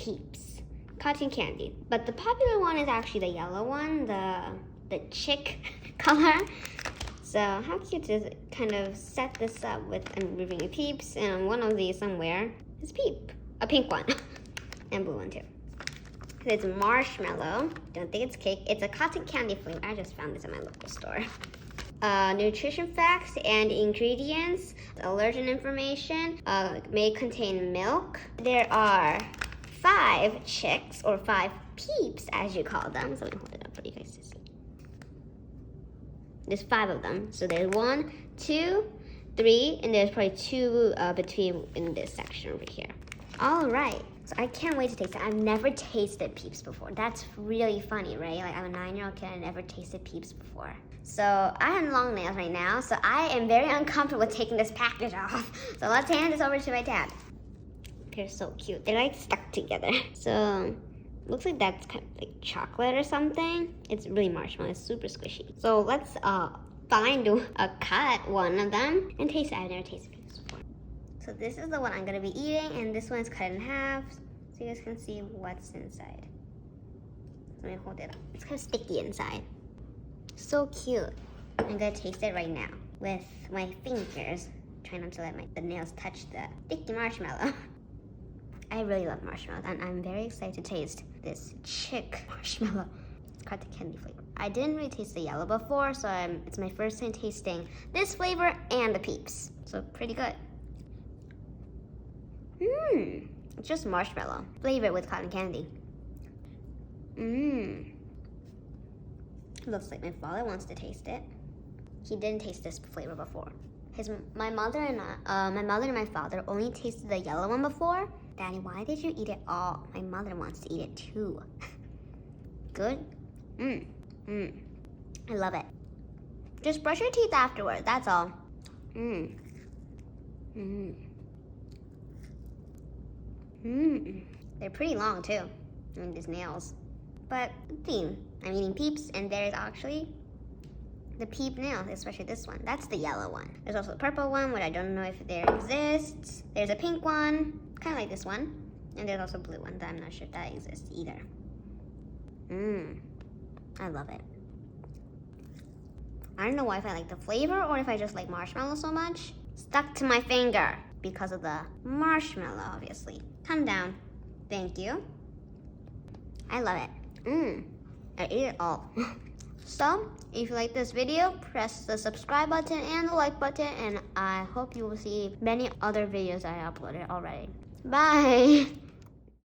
Peeps cotton candy. But the popular one is actually the yellow one, the chick color. So how cute is it? Kind of set this up with I'm removing a Peeps, and one of these somewhere is Peep, a pink one, and blue one too. It's Marshmallow. Don't think it's cake. It's a cotton candy flavor. I just found this at my local store. Nutrition facts and ingredients. Allergen information. May contain milk. There are 5 chicks, or 5 Peeps as you call them. So let me hold it up for you guys to see. There's 5 of them. So there's 1, 2, 3, and there's probably 2 between in this section over here. All right. So I can't wait to taste it. I've never tasted Peeps before. That's really funny, right? Like, I'm a 9-year-old kid and I never tasted Peeps before. So I have long nails right now, so I am very uncomfortable with taking this package off. So let's hand this over to my dad. They're so cute. They're like stuck together. So looks like that's kind of like chocolate or something. It's really marshmallow. It's super squishy. So let's find a cut one of them and taste it. I've never tasted Peeps before. So this is the one I'm gonna be eating, and this one's cut in half, so you guys can see what's inside. Let me hold it up. It's kind of sticky inside. So cute. I'm gonna taste it right now with my fingers. Try not to let the nails touch the sticky marshmallow. I really love marshmallows, and I'm very excited to taste this chick marshmallow. It's cotton candy flavor. I didn't really taste the yellow before, so it's my first time tasting this flavor and the Peeps. So pretty good. It's just marshmallow flavored with cotton candy. Looks like my father wants to taste it. He didn't taste this flavor before. My mother and my father only tasted the yellow one before. Daddy, why did you eat it all? My mother wants to eat it too. Good? I love it. Just brush your teeth afterward, that's all. They're pretty long too. I mean, these nails. But theme. I'm eating Peeps, and there's actually the Peep nail, especially this one. That's the yellow one. There's also a purple one, which I don't know if there exists. There's a pink one, kind of like this one. And there's also a blue one that I'm not sure if that exists either. I love it. I don't know why, if I like the flavor or if I just like marshmallow so much. Stuck to my finger because of the marshmallow, obviously. Calm down. Thank you. I love it. I ate it all. So, if you like this video, press the subscribe button and the like button, and I hope you will see many other videos I uploaded already. Bye!